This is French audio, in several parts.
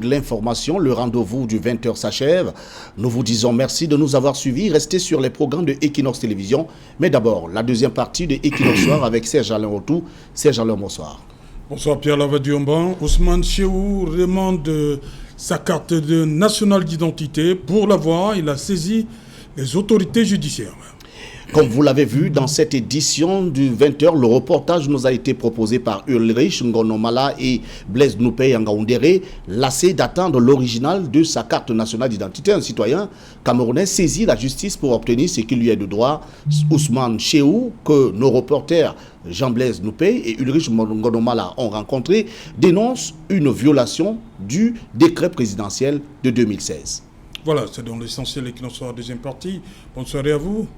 de l'information. Le rendez-vous du 20h s'achève. Nous vous disons merci de nous avoir suivis. Restez sur les programmes de Equinox Télévision. Mais d'abord, la deuxième partie de Equinox Soir avec Serge Alain Rotou. Serge Alain, bonsoir. Bonsoir Pierre Lavadiomban. Ousmane Chehou demande sa carte nationale d'identité. Pour l'avoir, il a saisi les autorités judiciaires. Comme vous l'avez vu dans cette édition du 20h, le reportage nous a été proposé par Ulrich Ngonomala et Blaise Noupé Yangaoundéré, lassé d'attendre l'original de sa carte nationale d'identité. Un citoyen camerounais saisit la justice pour obtenir ce qui lui est de droit. Ousmane Chehou, que nos reporters Jean-Blaise Noupé et Ulrich Ngonomala ont rencontré, dénonce une violation du décret présidentiel de 2016. Voilà, c'est dans l'essentiel et qui en sera deuxième partie. Bonne soirée à vous.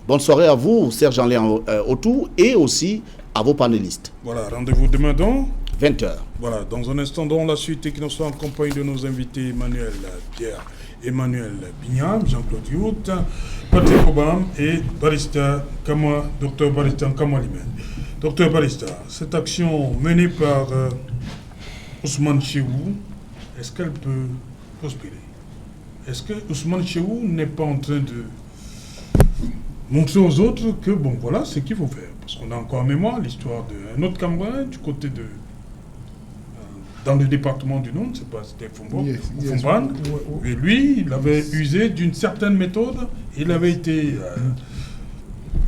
Bonne soirée à vous, Serge Alain Rotou, et aussi à vos panélistes. Voilà, rendez-vous demain dans 20h. Voilà, dans un instant, dans la suite, et qui nous soit en compagnie de nos invités Emmanuel Pierre, Emmanuel Bignam, Jean-Claude Youth, Patrick Obam et Barista Kama, Dr Barista Kamalimen. Dr Barista, cette action menée par Ousmane Chehou, est-ce qu'elle peut prospérer? Est-ce que Ousmane Chehou n'est pas en train de montrer aux autres que, bon, voilà ce qu'il faut faire? Parce qu'on a encore en mémoire l'histoire d'un autre Camerounais du côté de... dans le département du Nord, je ne sais pas, c'était Fumban. Et lui, il avait usé d'une certaine méthode. Il avait été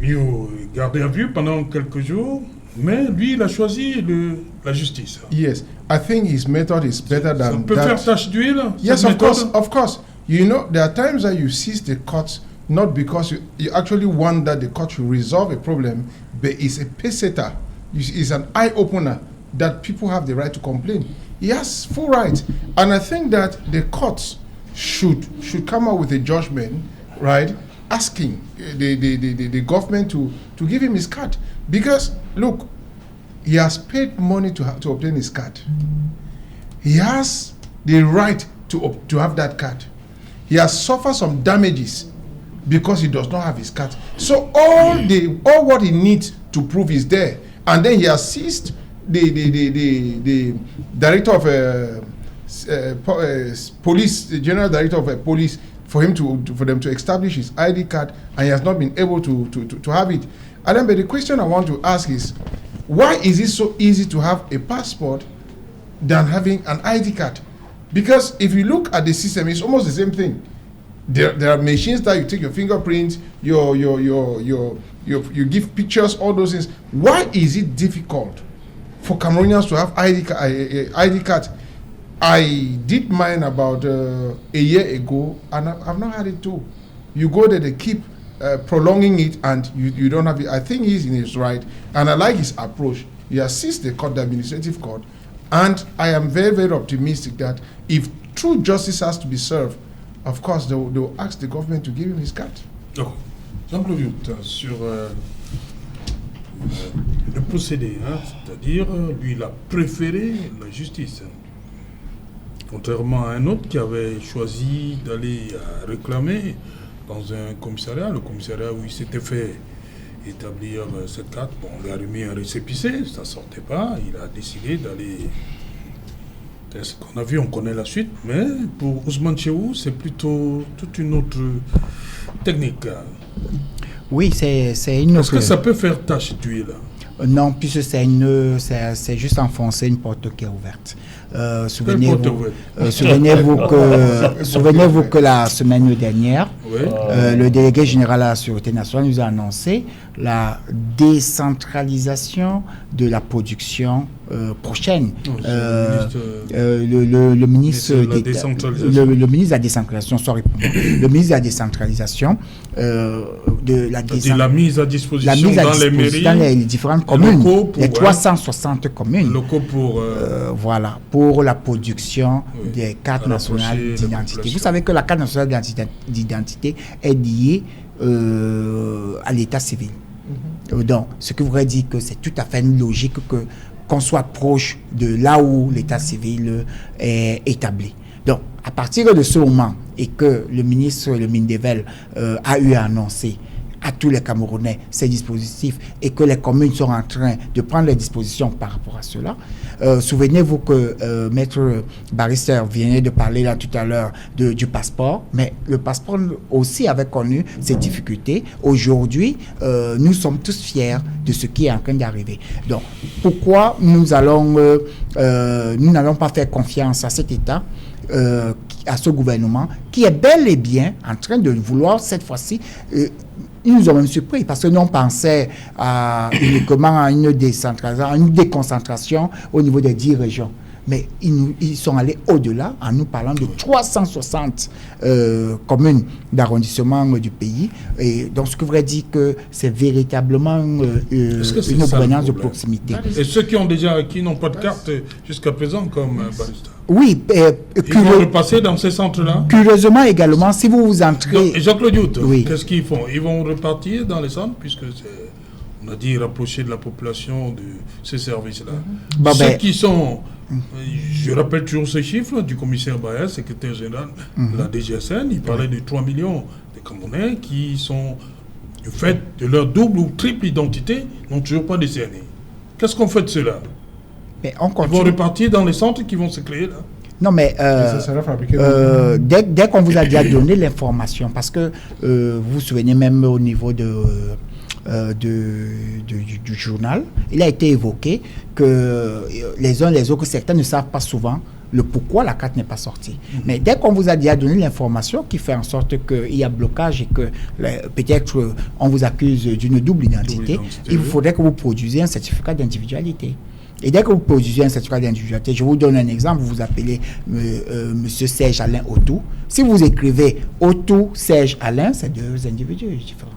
mis au gardé à vue pendant quelques jours. Mais lui, il a choisi la justice. Yes, I think his method is better than that. Ça peut faire tache d'huile? Yes, of course. You know, there are times that you seize the court not because you actually want that the court should resolve a problem, but it's a pace setter. It's an eye-opener that people have the right to complain. He has full right. And I think that the courts should come up with a judgment, right, asking the government to give him his card. Because, look, he has paid money to obtain his card. He has the right to have that card. He has suffered some damages because he does not have his card. So all what he needs to prove is there. And then he has seized the director of police, the general director of police, for them to establish his ID card, and he has not been able to have it. And then, but the question I want to ask is, why is it so easy to have a passport than having an ID card? Because if you look at the system, it's almost the same thing. There are machines that you take your fingerprints, you give pictures, all those things. Why is it difficult for Cameroonians to have ID card? I did mine about a year ago, and I've not had it too. You go there, they keep prolonging it, and you don't have it. I think he's in his right, and I like his approach. He assists the court, the administrative court, and I am very, very optimistic that if true justice has to be served, of course, they will ask the government to give him his card. Jean-Claude Youth, sur le procédé, c'est-à-dire, lui, il a préféré la justice. Contrairement à un autre qui avait choisi d'aller réclamer dans un commissariat, le commissariat où il s'était fait établir cette carte, bon, on lui a remis un récépissé, ça ne sortait pas, il a décidé d'aller... Ce qu'on a vu, on connaît la suite, mais pour Ousmane Chehou, c'est plutôt toute une autre technique. Oui, c'est une autre... Est-ce que ça peut faire tache d'huile? Non, puisque c'est juste enfoncer une porte qui est ouverte. Souvenez-vous que la semaine dernière, le délégué général à la Sûreté nationale nous a annoncé la décentralisation de la production prochaine. Le ministre de la décentralisation, le ministre de la décentralisation la mise à disposition dans les mairies, dans les différentes communes, les 360 communes, locaux pour la production des cartes nationales d'identité. Vous savez que la carte nationale d'identité est liée à l'état civil. Donc, ce qui voudrait dire que c'est tout à fait logique qu'on soit proche de là où l'état civil est établi. Donc, à partir de ce moment, et que le ministre Mindevel a eu à annoncer à tous les Camerounais ces dispositifs et que les communes sont en train de prendre les dispositions par rapport à cela. Souvenez-vous que Maître Barrister venait de parler là tout à l'heure du passeport, mais le passeport aussi avait connu ces difficultés. Aujourd'hui, nous sommes tous fiers de ce qui est en train d'arriver. Donc, pourquoi nous n'allons pas faire confiance à cet État, à ce gouvernement qui est bel et bien en train de vouloir cette fois-ci, ils nous ont même surpris parce que nous on pensait uniquement à une déconcentration au niveau des 10 régions. Mais ils sont allés au-delà en nous parlant de 360 communes d'arrondissement du pays. Et donc, ce qui voudrait dire que c'est véritablement une gouvernance de proximité. Et ceux qui ont déjà acquis n'ont pas de carte jusqu'à présent, comme Barrister. Oui. Ils vont repasser dans ces centres-là. Curieusement également, si vous entrez... Donc, Jean-Claude Youth, oui. Qu'est-ce qu'ils font? Ils vont repartir dans les centres, puisque on a dit rapprocher de la population de ces services-là. Ceux qui sont... Je rappelle toujours ce chiffre du commissaire Baez, secrétaire général de la DGSN. Il parlait de 3 millions de Camerounais qui sont, du fait de leur double ou triple identité, n'ont toujours pas décerné. Qu'est-ce qu'on fait de cela? Mais on continue. Ils vont repartir dans les centres qui vont se créer là? Non, mais dès qu'on vous a déjà donné l'information, parce que vous vous souvenez même au niveau du journal, il a été évoqué que les uns les autres, certains ne savent pas souvent le pourquoi la carte n'est pas sortie. Mais dès qu'on vous a déjà donné l'information qui fait en sorte qu'il y a blocage et que peut-être on vous accuse d'une double identité, il vous faudrait que vous produisiez un certificat d'individualité. Et dès que vous produisez un certificat d'individualité, je vous donne un exemple, vous vous appelez Monsieur Serge Alain Autou. Si vous écrivez Autou Serge Alain, c'est deux individus différents.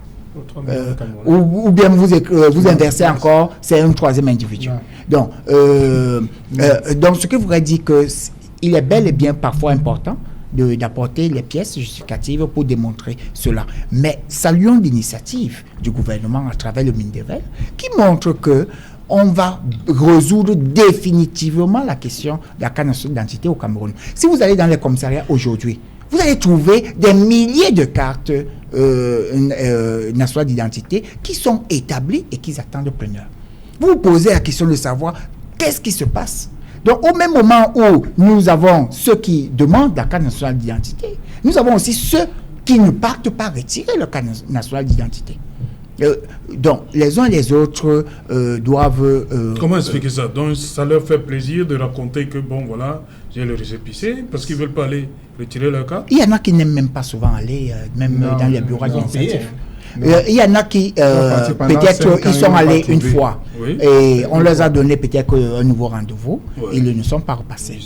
Ou bien vous inversez encore, c'est un troisième individu. Donc, ce qui voudrait dire qu'il est bel et bien parfois important d'apporter les pièces justificatives pour démontrer cela. Mais saluons l'initiative du gouvernement à travers le MINDEVEL qui montre que on va résoudre définitivement la question de la carte nationale d'identité au Cameroun. Si vous allez dans les commissariats aujourd'hui, vous allez trouver des milliers de cartes nationales d'identité qui sont établies et qui attendent le preneur. Vous vous posez la question de savoir qu'est-ce qui se passe. Donc, au même moment où nous avons ceux qui demandent la carte nationale d'identité, nous avons aussi ceux qui ne partent pas retirer leur carte nationale d'identité. Donc, les uns et les autres doivent... Comment expliquer ça? Donc, ça leur fait plaisir de raconter que, bon, voilà, j'ai le récépissé, parce qu'ils ne veulent pas aller retirer leur carte? Il y en a qui n'aiment même pas souvent aller, dans les bureaux administratifs. Il y en a qui, peut-être, ils sont allés une fois et on leur a donné peut-être un nouveau rendez-vous. Ils ne sont pas repassés.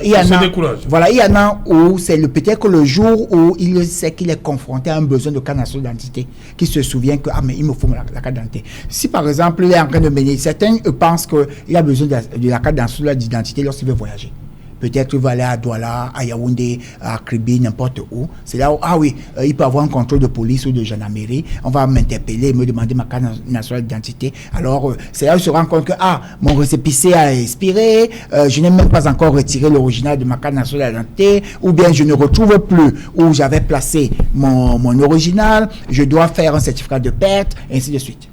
Il y en a où c'est peut-être le jour où il sait qu'il est confronté à un besoin de carte nationale d'identité, qui se souvient que mais il me faut la carte d'identité. Si par exemple il est en train de mener, certains pensent qu'il a besoin de la carte nationale d'identité lorsqu'il veut voyager. Peut-être qu'il va aller à Douala, à Yaoundé, à Kribi, n'importe où. C'est là où, il peut avoir un contrôle de police ou de gendarmerie. On va m'interpeller, me demander ma carte nationale d'identité. Alors, c'est là où il se rend compte que, mon récépissé a expiré, je n'ai même pas encore retiré l'original de ma carte nationale d'identité, ou bien je ne retrouve plus où j'avais placé mon original, je dois faire un certificat de perte, et ainsi de suite.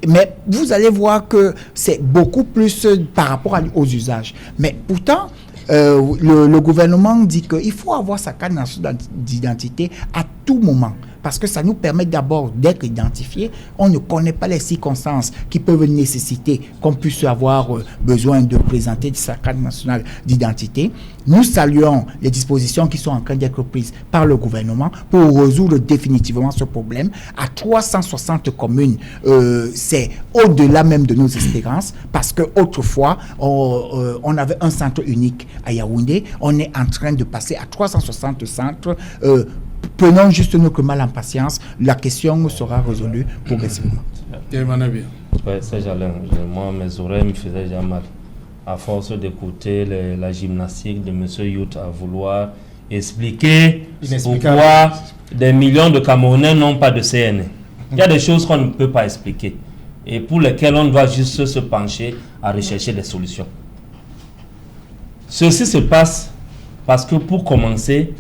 Mais vous allez voir que c'est beaucoup plus par rapport aux usages. Mais pourtant, le gouvernement dit qu'il faut avoir sa carte nationale d'identité à tout moment. Parce que ça nous permet d'abord d'être identifiés. On ne connaît pas les circonstances qui peuvent nécessiter qu'on puisse avoir besoin de présenter sa carte nationale d'identité. Nous saluons les dispositions qui sont en train d'être prises par le gouvernement pour résoudre définitivement ce problème. À 360 communes, c'est au-delà même de nos espérances parce qu'autrefois, on avait un centre unique à Yaoundé. On est en train de passer à 360 centres. Prenons juste notre mal en patience, la question sera résolue progressivement. Oui, ça j'allais. Moi, mes oreilles me faisaient déjà mal. À force d'écouter la gymnastique de M. Youth à vouloir expliquer pourquoi des millions de Camerounais n'ont pas de CNE. Il y a des choses qu'on ne peut pas expliquer et pour lesquelles on doit juste se pencher à rechercher des solutions. Ceci se passe parce que pour commencer,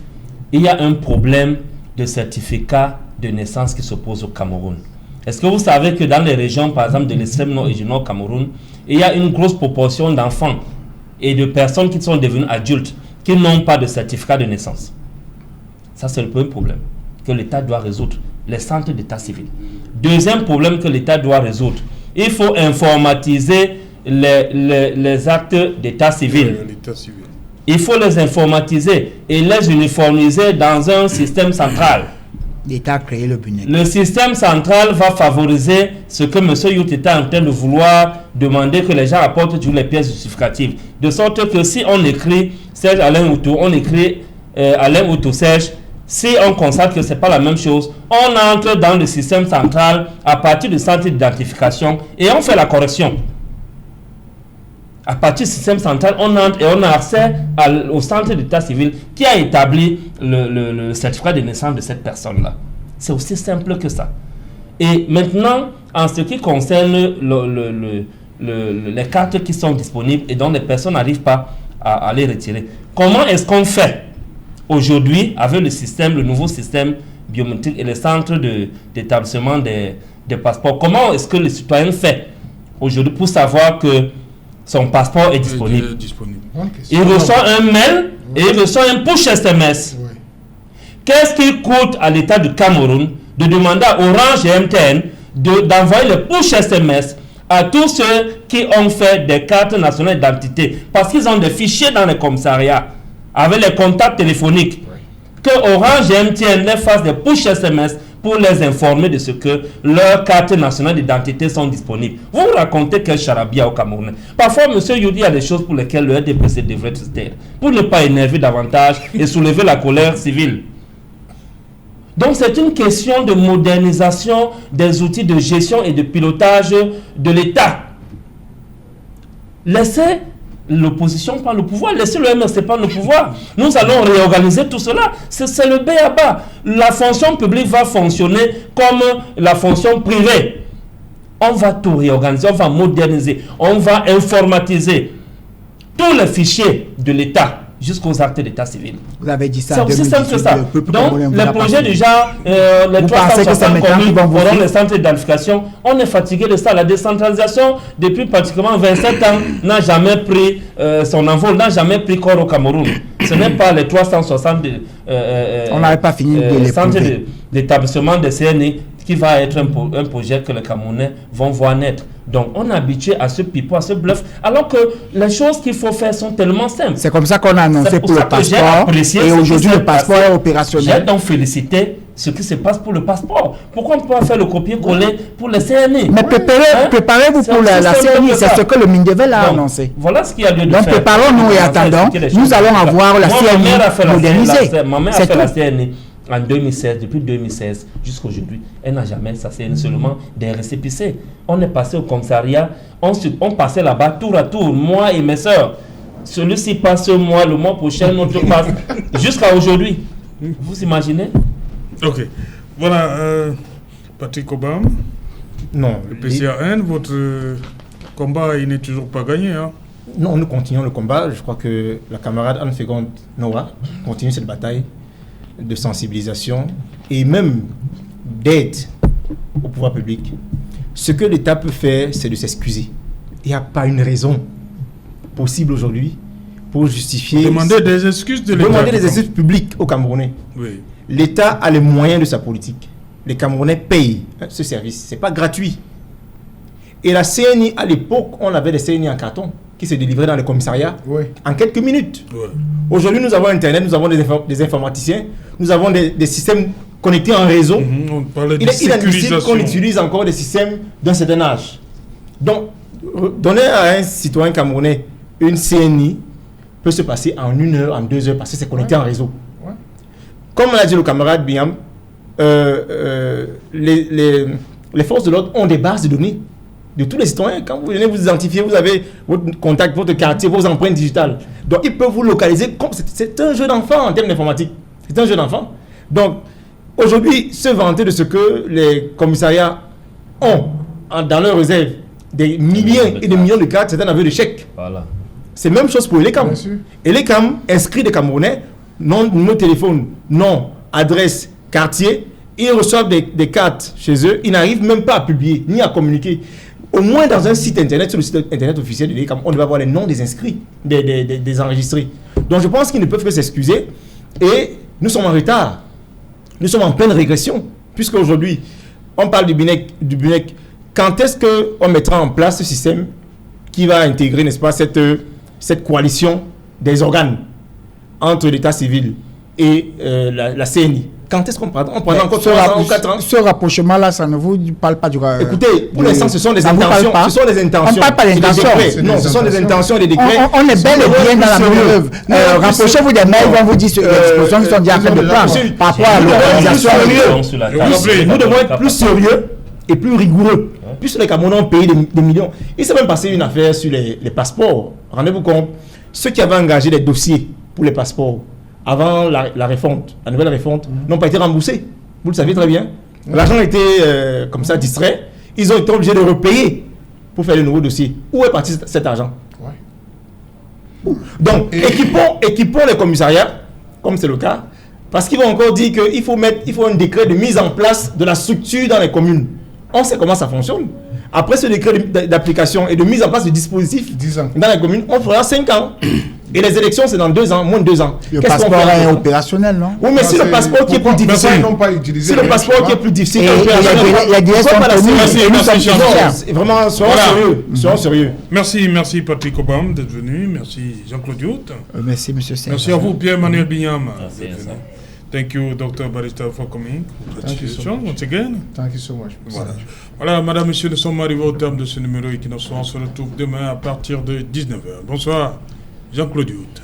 il y a un problème de certificat de naissance qui se posent au Cameroun. Est-ce que vous savez que dans les régions, par exemple, de l'extrême nord et du nord Cameroun, il y a une grosse proportion d'enfants et de personnes qui sont devenues adultes qui n'ont pas de certificat de naissance? Ça, c'est le premier problème que l'État doit résoudre, les centres d'état civil. Deuxième problème que l'État doit résoudre, il faut informatiser les actes d'état civil. Il faut les informatiser et les uniformiser dans un système central. L'État a créé le BUNEC. Le système central va favoriser ce que M. Yout était en train de vouloir demander, que les gens apportent toujours les pièces justificatives. De sorte que si on écrit Serge Alain Outou, on écrit Alain Outou Serge, si on constate que ce n'est pas la même chose, on entre dans le système central à partir du centre d'identification et on fait la correction. À partir du système central, on entre et on a accès au centre d'état civil qui a établi le certificat de naissance de cette personne-là. C'est aussi simple que ça. Et maintenant, en ce qui concerne les cartes qui sont disponibles et dont les personnes n'arrivent pas à les retirer, comment est-ce qu'on fait aujourd'hui avec le nouveau système biométrique et les centres d'établissement des passeports? Comment est-ce que le citoyen fait aujourd'hui pour savoir que son passeport est disponible? Il reçoit un mail et il reçoit un push SMS. Qu'est-ce qui coûte à l'État du Cameroun de demander à Orange et MTN d'envoyer le push SMS à tous ceux qui ont fait des cartes nationales d'identité, parce qu'ils ont des fichiers dans les commissariats avec les contacts téléphoniques, que Orange et MTN les fassent des push SMS pour les informer de ce que leurs cartes nationales d'identité sont disponibles. Vous racontez quel charabia au Cameroun. Parfois, M. Youdi a des choses pour lesquelles le RDPC devrait se taire, pour ne pas énerver davantage et soulever la colère civile. Donc, c'est une question de modernisation des outils de gestion et de pilotage de l'État. Laissez l'opposition prendre le pouvoir, laissez le MRC prendre le pouvoir. Nous allons réorganiser tout cela. C'est le b.a.-ba. La fonction publique va fonctionner comme la fonction privée. On va tout réorganiser, on va moderniser, on va informatiser tous les fichiers de l'État jusqu'aux actes d'état civil. Vous avez dit ça. C'est aussi simple que ça. Donc, les projets du genre, les 360 communes auront les centres d'identification. On est fatigué de ça. La décentralisation, depuis pratiquement 27 ans, n'a jamais pris son envol, n'a jamais pris corps au Cameroun. Ce n'est pas les 360 on n'avait pas fini de les centres d'établissement des CNI qui va être un projet que les Camerounais vont voir naître. Donc, on est habitué à ce pipeau, à ce bluff, alors que les choses qu'il faut faire sont tellement simples. C'est comme ça qu'on a annoncé pour le passeport, et aujourd'hui le passeport est opérationnel. J'ai donc félicité ce qui se passe pour le passeport. Pourquoi on ne peut pas faire le copier-coller pour les CNI? Mais préparez-vous pour la CNI, c'est ce que le Mindevel a annoncé. Voilà ce qu'il y a lieu de faire. Donc, préparons-nous et attendons. Nous allons avoir la CNI modernisée. Ma mère a fait la CNI. En 2016, depuis 2016 jusqu'à aujourd'hui, elle n'a jamais, ça c'est seulement des récépissés. On est passé au commissariat, on passait là-bas tour à tour, moi et mes soeurs. Celui-ci passe ce mois, le mois prochain, l'autre passe, jusqu'à aujourd'hui. Vous imaginez? Ok. Voilà, Patrick Obam. Non. Le PCAN, votre combat, il n'est toujours pas gagné. Hein? Non, nous continuons le combat. Je crois que la camarade Anne Fégonde Noah continue cette bataille de sensibilisation et même d'aide au pouvoir public. Ce que l'État peut faire, c'est de s'excuser. Il n'y a pas une raison possible aujourd'hui pour justifier... Demander des excuses de l'État. Demander des excuses publiques aux Camerounais. Oui. L'État a les moyens de sa politique. Les Camerounais payent ce service. Ce n'est pas gratuit. Et la CNI, à l'époque, on avait des CNI en carton qui se délivraient dans les commissariats en quelques minutes. Oui. Aujourd'hui, nous avons Internet, nous avons des informaticiens, nous avons des systèmes connectés en réseau. On parlait de Il est inadmissible sécurisation. qu'on utilise encore des systèmes d'un certain âge. Donc, donner à un citoyen camerounais une CNI peut se passer en 1 heure, en 2 heures, parce que c'est connecté en réseau. Comme l'a dit le camarade Biam, les forces de l'ordre ont des bases de données de tous les citoyens. Quand vous venez vous identifier, vous avez votre contact, votre quartier, vos empreintes digitales. Donc, ils peuvent vous localiser comme c'est un jeu d'enfant en termes d'informatique. C'est un jeu d'enfant. Donc, aujourd'hui, se vanter de ce que les commissariats ont dans leur réserve des milliers et des millions de cartes, c'est un aveu de chèque. Voilà. C'est la même chose pour Elecam. Elecam inscrit des Camerounais, nom, numéro de téléphone, nom, adresse, quartier ils reçoivent des cartes chez eux, ils n'arrivent même pas à publier, ni à communiquer. Au moins dans un site internet, sur le site internet officiel de l'ICAM, on devait avoir les noms des inscrits, des enregistrés. Donc je pense qu'ils ne peuvent que s'excuser. Et nous sommes en retard. Nous sommes en pleine régression. Puisque aujourd'hui, on parle du BINEC. Quand est-ce qu'on mettra en place ce système qui va intégrer, n'est-ce pas, cette coalition des organes entre l'état civil et la CNI? Quand est-ce qu'on prendra encore 3 ans ou 4 ans? Ce rapprochement-là, ça ne vous parle pas du... Écoutez, pour l'instant, ce sont des intentions. Ce sont des intentions. On ne parle pas d'intentions. Non, ce sont des intentions et des décrets. On est bel et bien dans la manœuvre. Rapprochez-vous des mails, on vous dit les dispositions qui sont déjà en train de prendre par rapport à l'organisation. Nous devons être plus sérieux et plus rigoureux. Puisque les Camerounais ont payé des millions. Il s'est même passé une affaire sur les passeports. Rendez-vous compte, ceux qui avaient engagé des dossiers pour les passeports avant la refonte, la nouvelle refonte, n'ont pas été remboursés. Vous le savez très bien. L'argent était comme ça distrait. Ils ont été obligés de repayer pour faire le nouveau dossier. Où est parti cet argent? Donc, équipons les commissariats, comme c'est le cas, parce qu'ils vont encore dire qu'il faut un décret de mise en place de la structure dans les communes. On sait comment ça fonctionne. Après ce décret d'application et de mise en place du dispositif dans les communes, on fera 5 ans. Et les élections, c'est dans 2 ans, moins de 2 ans. Le passeport est opérationnel, non? Oui, mais si le passeport qui est plus difficile, si le passeport qui est plus difficile, la DS sont vraiment, soyons sérieux. Merci Patrick Obam d'être venu. Merci Jean-Claude Youth. Merci M. Sèvres. Merci à vous Pierre-Emmanuel Bignam. Merci. Thank you, Dr. Barrister, for coming. Congratulations once again. Thank you so much. Voilà, madame, monsieur, nous sommes arrivés au terme de ce numéro et qui nous se retrouve demain à partir de 19h. Bonsoir, Jean-Claude Youth.